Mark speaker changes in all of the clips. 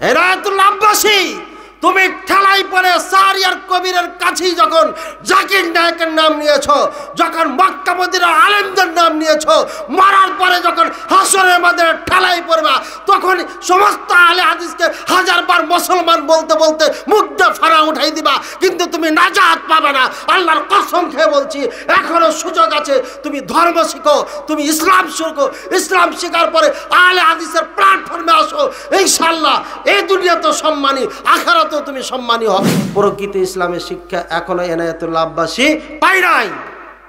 Speaker 1: এনায়েতুল্লাহ আব্বাসী তুমি ঠেলাই পরে সারিয়ার কবিরের কাছেই যখন জাকির নায়েকের নাম নিয়েছো, যখন মক্কা মদিনার আলেমদের নাম নিয়েছো, মারার পরে যখন হাসরের মাঝে ঠেলাই পড়বা, তখন সমস্ত আলে হাদিসকে হাজারবার মুসলমান বলতে বলতে মুখটা ফাড়া উঠাই দিবা, কিন্তু তুমি নাজাত পাবে না। আল্লাহর কসম খেয়ে বলছি, এখনো সুযোগ আছে। তুমি ধর্ম শিখো, তুমি ইসলাম শিখো, ইসলাম শেখার পরে আলে হাদিসের প্ল্যাটফর্মে আসো, ইনশাআল্লাহ এই দুনিয়া তো সম্মানী, আখিরাত তো তুমি সম্মানী হবে। প্রকৃত ইসলামের শিক্ষা এখনো এনায়েতুল্লাহ আব্বাসী পাই নাই।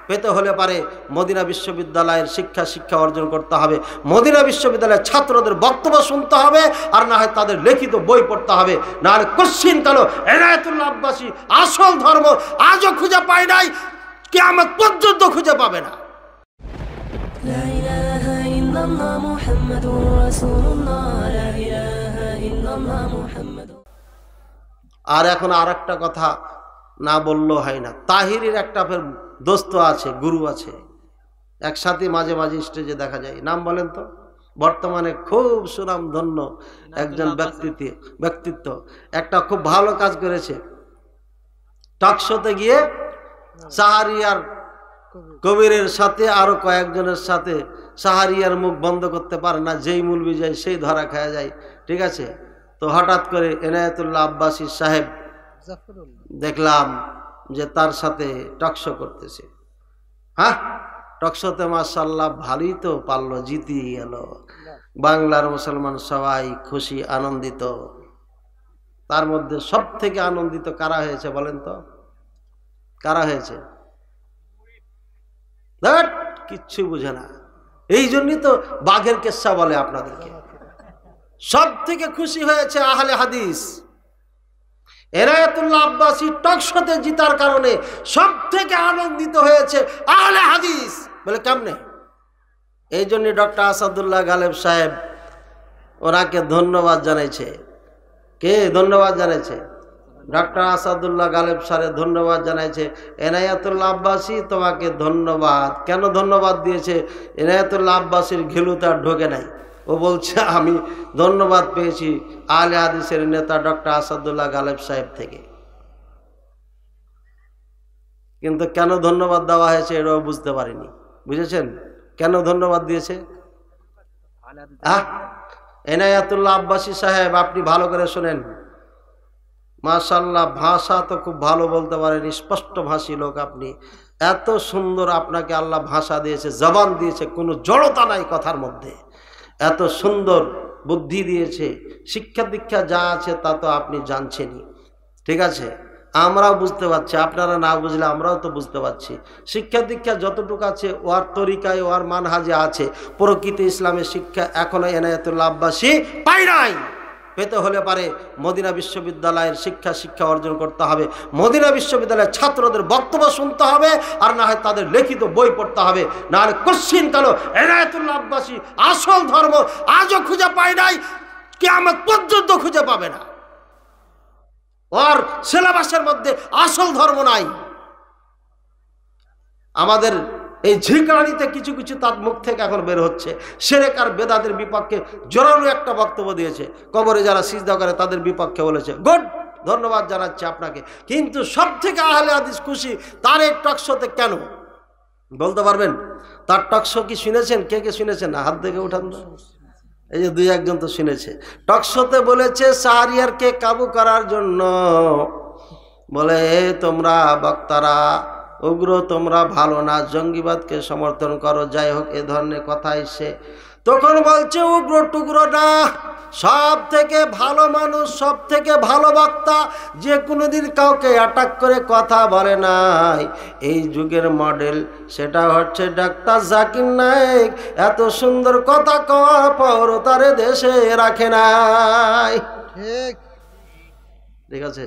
Speaker 1: পেতে হলে পারে মদিনা বিশ্ববিদ্যালয়ের শিক্ষা অর্জন করতে হবে, মদিনা বিশ্ববিদ্যালয়ের ছাত্রদের বক্তব্য শুনতে হবে, আর না হয় তাদের লিখিত বই পড়তে হবে। না হলে কোশ্চিন কালো এনায়েতুল্লাহ আব্বাসী আসল ধর্ম আজও খুঁজে পাই নাই, কিয়ামত পর্যন্ত খুঁজে পাবে না। লা ইলাহা ইল্লাল্লাহ মুহাম্মাদুর রাসূলুল্লাহ, লা ইলাহা ইল্লাল্লাহ মুহাম্মাদুর। আর এখন আরেকটা কথা না বললেও হয় না। তাহিরির একটা ফের দোস্ত আছে, গুরু আছে, একসাথে মাঝে মাঝে স্টেজে দেখা যায়। নাম বলেন তো? বর্তমানে খুব সুনাম ধন্য একজন ব্যক্তিত্ব, একটা খুব ভালো কাজ করেছে। টকশোতে গিয়ে সাহারিয়ার কবিরের সাথে আরো কয়েকজনের সাথে সাহারিয়ার মুখ বন্ধ করতে পারে না, যেই মূলবি যায় সেই ধরা খাওয়া যায়, ঠিক আছে। তো হঠাৎ করে এনায়েতুল্লাহ আব্বাসী সাহেব দেখলাম যে তার সাথে টকশো করতেছে। হ্যাঁ, টকশোতে মাশাআল্লাহ ভালোই তো পারলো, জিতি গেল। বাংলার মুসলমান সবাই খুশি, আনন্দিত। তার মধ্যে সব থেকে আনন্দিত কারা হয়েছে বলেন তো? কারা হয়েছে? কিচ্ছু বুঝে না। এই জন্যই তো বাঘের কেচ্ছা বলে আপনাদেরকে। সব থেকে খুশি হয়েছে আহলে হাদিস। এনায়েতুল্লাহ আব্বাসী টকশোতে জিতার কারণে সব থেকে আনন্দিত হয়েছে আহলে হাদিস। বলে কেমনে? এই জন্য ডক্টর আসাদুল্লাহ গালেব সাহেব ওনাকে ধন্যবাদ জানাইছে। কে ধন্যবাদ জানাইছে? ডক্টর আসাদুল্লাহ গালেব সাহেব ধন্যবাদ জানাইছে। এনায়েতুল্লাহ আব্বাসী তোমাকে ধন্যবাদ। কেন ধন্যবাদ দিয়েছে? এনায়েতুল্লাহ আব্বাসীর ঘিলু তার ঢোকে নাই। ও বলছে আমি ধন্যবাদ পেয়েছি আহলে হাদিসের নেতা ডক্টর আসাদুল্লাহ গালেব সাহেব থেকে। কিন্তু কেন ধন্যবাদ দেওয়া হয়েছে এটাও বুঝতে পারিনি। বুঝেছেন কেন ধন্যবাদ দিয়েছে? এনায়েতুল্লাহ আব্বাসী সাহেব, আপনি ভালো করে শোনেন। মাশাআল্লাহ, ভাষা তো খুব ভালো বলতে পারেন, স্পষ্ট ভাষী লোক আপনি। এত সুন্দর আপনাকে আল্লাহ ভাষা দিয়েছে, জবান দিয়েছে, কোনো জড়তা নাই কথার মধ্যে। এত সুন্দর বুদ্ধি দিয়েছে, শিক্ষা দীক্ষা যা আছে তা তো আপনি জানছেনই, ঠিক আছে। আমরাও বুঝতে পারছি, আপনারা না বুঝলে আমরাও তো বুঝতে পারছি। শিক্ষা দীক্ষা যতটুকু আছে ওর তরিকায়, ওর মানহাজে আছে। প্রকৃত ইসলামের শিক্ষা এখনো এনায়েতুল্লাহ আব্বাসী পাই নাই। পেতে হলে পারে মদিনা বিশ্ববিদ্যালয়ের শিক্ষা অর্জন করতে হবে, মদিনা বিশ্ববিদ্যালয়ের ছাত্রদের বক্তব্য শুনতে হবে, আর না হয় তাদের লিখিত বই পড়তে হবে। না হলে কোশ্চিন কালো এনায়েতুল্লাহ আব্বাসী আসল ধর্ম আজও খুঁজে পাই নাই, কিয়ামত পর্যন্ত খুঁজে পাবে না। ওর সিলেবাসের মধ্যে আসল ধর্ম নাই। আমাদের এই ঝিকরানিতে কিছু কিছু তার মুখ থেকে এখন বের হচ্ছে। শিরক আর বেদাতের বিপক্ষে জোরালো একটা বক্তব্য দিয়েছে। কবরে যারা সিজদা করে তাদের বিপক্ষে বলেছে। গুড, ধন্যবাদ জানাচ্ছি আপনাকে। কিন্তু সব থেকে আহলে হাদিস খুশি তার এই টকশোতে। কেন বলতে পারবেন? তার টকশো কি শুনেছেন? কে কে শুনেছেন? হাত থেকে উঠান। এই যে দুই একজন তো শুনেছে। টকশোতে বলেছে শাহরিয়ারকে কাবু করার জন্য বলে, তোমরা বক্তারা উগ্র, তোমরা ভালো না, জঙ্গিবাদকে সমর্থন করো, যাই হোক এ ধরনের কথা এসে তখন বলছে উগ্র টুগ্র না, সব থেকে ভালো মানুষ, সব থেকে ভালো বক্তা, যে কোনোদিন কাউকে অ্যাটাক করে কথা বলে নাই এই যুগের মডেল, সেটা হচ্ছে ডাক্তার জাকির নায়েক। এত সুন্দর কথা কওয়ার পর তারে দেশে রাখে নাই। ঠিক ঠিক আছে।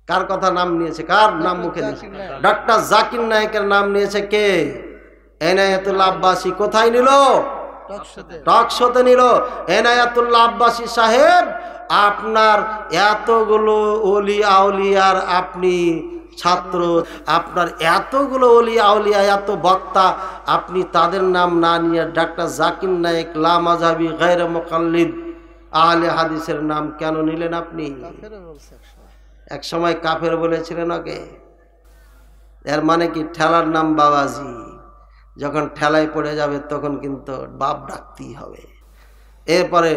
Speaker 1: কার কথা নাম নিয়েছে? কার নাম মুখে নিয়েছে? ডাক্তার জাকির নায়েকের নাম নিয়েছে কে? এনায়েতুল্লাহ আব্বাসী। কোথায় নিল? টকশোতে নিল। এনায়েতুল্লাহ আব্বাসী সাহেব, আপনার এতগুলো ওলি আউলিয়ার আপনি ছাত্র, আপনার এতগুলো ওলি আউলিয়া, এত বক্তা, আপনি তাদের নাম না নিয়ে ডাক্তার জাকির নায়েক লা মাযহাবি গায়রে মুকাল্লিদ, আহলে হাদিসের নাম কেন নিলেন আপনি? এক সময় কাফের বলেছিলেন ওকে। এর মানে কি ঠেলার নাম বাবাজি, যখন ঠেলায় পড়ে যাবে তখন কিন্তু বাপ ডাকতেই হবে। এরপরে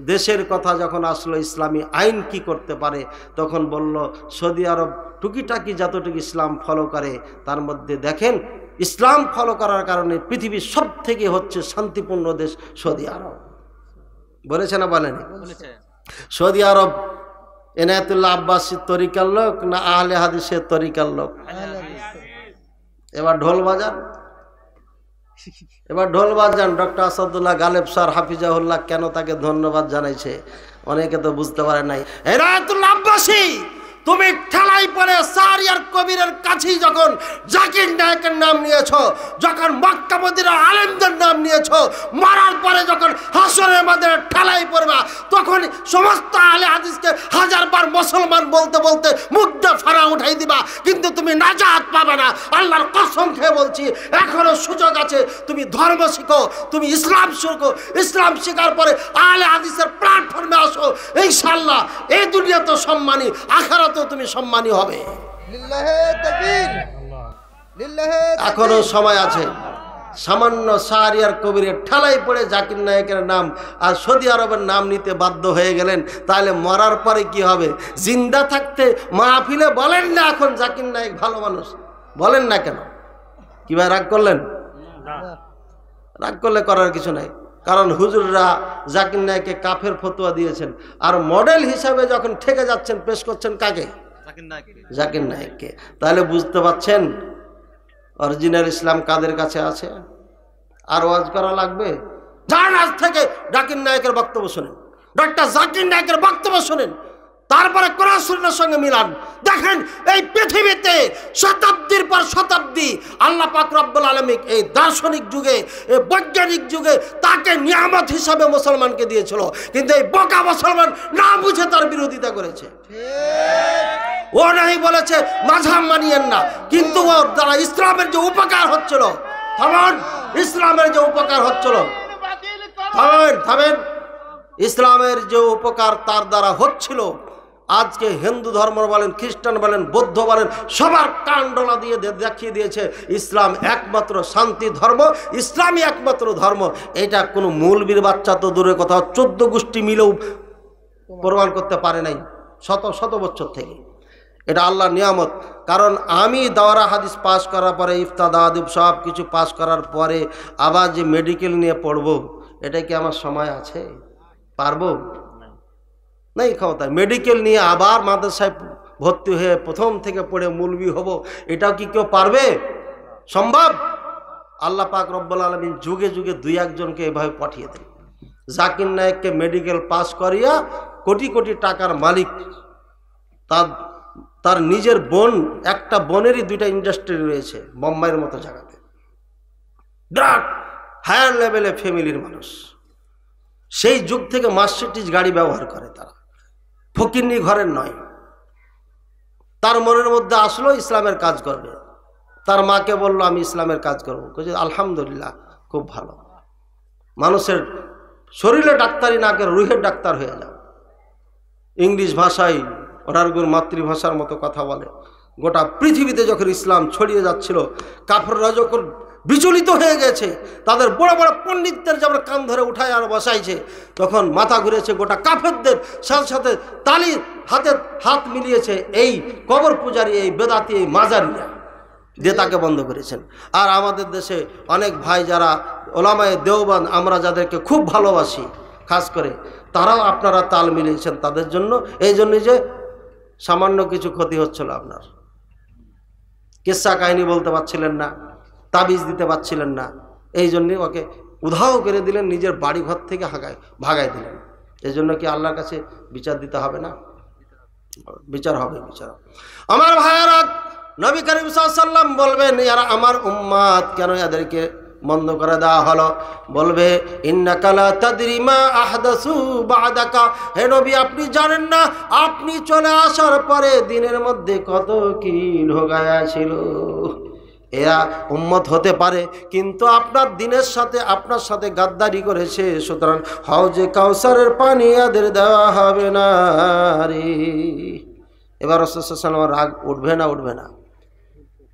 Speaker 1: দেশের কথা যখন আসলো, ইসলামী আইন কি করতে পারে, তখন বলল সৌদি আরব টুকিটাকি যতটুকু ইসলাম ফলো করে তার মধ্যে দেখেন ইসলাম ফলো করার কারণে পৃথিবীর সব থেকে হচ্ছে শান্তিপূর্ণ দেশ সৌদি আরব। বলেছে না বলেনি? সৌদি আরব এনায়েতুল্লাহ আব্বাসীর তরিকার লোক না আহলে হাদিসের তরিকার লোক? এবার ঢোল বাজান। ডক্টর আসাদুল্লাহ গালেব স্যার হাফিজাহুল্লাহ কেন তাকে ধন্যবাদ জানাইছে অনেকে তো বুঝতে পারে নাই। এনায়েতুল্লাহ আব্বাসী, তুমি ঠেলাই পরে সারিয়ার কবিরের কাছেই যখন জাকির নায়েকের নাম নিয়েছ, যখন মক্কা মদিনার আলেমদের নাম নিয়েছ, মারার পরে যখন হাসরের মাঝে ঠেলাই পড়বা, তখন সমস্ত আহলে হাদিসকে হাজারবার মুসলমান বলতে বলতে মুখটা ফাড়া উঠাই দিবা, কিন্তু তুমি নাজাত পাবে না। আল্লাহর কসম খেয়ে বলছি, এখনো সুযোগ আছে। তুমি ধর্ম শিখো, তুমি ইসলাম শিখো। ইসলাম শেখার পরে আহলে হাদিসের প্ল্যাটফর্মে আসো, ইনশাআল্লাহ এই দুনিয়া তো সম্মানী, আখিরাত তো তুমি সম্মানী হবে। এখনো সময় আছে। সামান্য শাহরিয়ার কবিরের ঠেলাই পড়ে জাকির নায়েকের নাম আর সৌদি আরবের নাম নিতে বাধ্য হয়ে গেলেন, তাহলে মরার পরে কি হবে? জিন্দা থাকতে মাহফিলে বলেন না এখন জাকির নায়েক ভালো মানুষ, বলেন না কেন? কি ভাই রাগ করলেন? রাগ করলে করার কিছু নাই, কারণ হুজুররা জাকির নায়েককে কাফের ফতোয়া দিয়েছেন, আর মডেল হিসাবে যখন ঠেকে যাচ্ছেন পেশ করছেন কাকে? জাকির নায়েককে। তাহলে বুঝতে পারছেন অরিজিনাল ইসলাম কাদের কাছে আছে? আর ওয়াজ করা লাগবে? যান আজ থেকে জাকির নায়েকের বক্তব্য শুনেন, ডক্টর জাকির নায়েকের বক্তব্য শুনেন, তারপরে কোরআন সুন্নাহর সঙ্গে মিলান। দেখেন এই পৃথিবীতে শতাব্দীর পর শতাব্দী আল্লাহ পাক রব্বুল আলামিন এই দার্শনিক যুগে, এই বৈজ্ঞানিক যুগে তাকে নিয়ামত হিসাবে মুসলমানকে দিয়েছিল, কিন্তু এই বোকা মুসলমান না বুঝে তার বিরোধিতা করেছে। ও নাই বলেছে মাযহাব মানিয়েন না, কিন্তু ওর দ্বারা ইসলামের যে উপকার হচ্ছিল, থামেন, ইসলামের যে উপকার হচ্ছিল, থামেন, ইসলামের যে উপকার তার দ্বারা হচ্ছিল, আজকে হিন্দু ধর্ম বলেন, খ্রিস্টান বলেন, বৌদ্ধ বলেন, সবার কাণ্ডলা দিয়ে দেখিয়ে দিয়েছে ইসলাম একমাত্র শান্তি ধর্ম, ইসলামই একমাত্র ধর্ম। এটা কোনো মৌলবীর বাচ্চা তো দূরের কথা, 14 গোষ্ঠী মিলেও প্রমাণ করতে পারে নাই শত শত বছর থেকে। এটা আল্লাহর নিয়ামত। কারণ আমি দাওরা হাদিস পাস করার পরে, ইফতাদা আদিব সব কিছু পাস করার পরে আবার যে মেডিকেল নিয়ে পড়বো, এটা কি আমার সময় আছে? পারবো? নাই ক্ষমতা। মেডিকেল নিয়ে আবার মাদ্রাসায় ভর্তি হয়ে প্রথম থেকে পড়ে মৌলবি হব, এটাও কি কেউ পারবে? সম্ভব? আল্লাহ পাক রব্বুল আলামিন যুগে যুগে 2-1 জনকে এভাবে পাঠিয়ে দেন। জাকির নায়েককে মেডিকেল পাস করিয়া কোটি কোটি টাকার মালিক, তার নিজের বোন, একটা বোনেরই 2টা ইন্ডাস্ট্রি রয়েছে বোম্বাইয়ের মতো জায়গাতে, বিরাট হায়ার লেভেলে ফ্যামিলির মানুষ। সেই যুগ থেকে মার্সিডিজ গাড়ি ব্যবহার করে তারা, ফকিন্নি ঘরের নয়। তার মনের মধ্যে আসলো ইসলামের কাজ করবে, তার মাকে বললো আমি ইসলামের কাজ করবো। আলহামদুলিল্লাহ, খুব ভালো। মানুষের শরীরে ডাক্তারি না করে রুহের ডাক্তার হয়ে যাও। ইংলিশ ভাষায় ওনার মাতৃভাষার মতো কথা বলে। গোটা পৃথিবীতে যখন ইসলাম ছড়িয়ে যাচ্ছিল, কাফেররা যখন বিচলিত হয়ে গেছে, তাদের বড় বড় পণ্ডিতদের যেমন কান ধরে উঠায় আর বসাইছে, তখন মাথা ঘুরেছে গোটা কাফেরদের। সাথে সাথে তালি হাতে হাত মিলিয়েছে এই কবর পূজারী, এই বেদাতি, এই মাজারিয়া দিয়ে তাকে বন্ধ করেছেন। আর আমাদের দেশে অনেক ভাই যারা ওলামায়ে দেওবন্দ, আমরা যাদেরকে খুব ভালোবাসি, খাস করে তারাও আপনারা তাল মিলিয়েছেন তাদের জন্য। এই জন্যই যে সামান্য কিছু ক্ষতি হচ্ছিল, আপনার কিসসা কাহিনী বলতে পারছিলেন না, তাবিজ দিতে পারছিলেন না, এই জন্যে ওকে উধাও করে দিলেন, নিজের বাড়ি ঘর থেকে ভাগাই দিলেন। এই জন্য কি আল্লাহর কাছে বিচার দিতে হবে না? বিচার হবে, বিচার। আমার ভাইয়ারা, নবী করিম সাল্লাল্লাহু আলাইহি ওয়াসাল্লাম বলবেন, ইয়ারা আমার উম্মাত, কেন এদেরকে বন্ধ করে দেওয়া হলো? বলবে ইন্নাকা লা তাদরি মা আহদাসু বাদাকা, হে নবী আপনি জানেন না আপনি চলে আসার পরে দিনের মধ্যে কত কি ঢোকায়া ছিল। এরা উম্মত হতে পারে, কিন্তু আপনার দিনের সাথে আপনার সাথে গাদ্দারি করেছে, সুতরাং হাউজে কাউসারের পানি এদের দেওয়া হবে না রে। এবার রাসূল সাল্লাল্লাহু আলাইহি ওয়াসাল্লাম রাগ উঠবে না উঠবে না,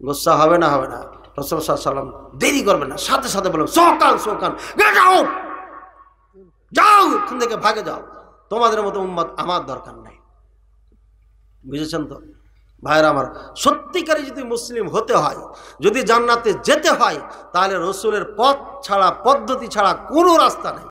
Speaker 1: গুসা হবে না হবে না? রাসূল সাল্লাল্লাহু আলাইহি ওয়াসাল্লাম দেরি করবেন না, সাথে সাথে বলবেন সোকান গেট আউট, যাও এখান থেকে, ভাগে যাও, তোমাদের মতো উম্মত আমার দরকার নাই। বুঝেছেন তো ভাইরা আমার? সত্যিকারই যদি মুসলিম হতে হয়, যদি জান্নাতে যেতে হয়, তাহলে রসুলের পথ ছাড়া, পদ্ধতি ছাড়া কোনো রাস্তা নেই।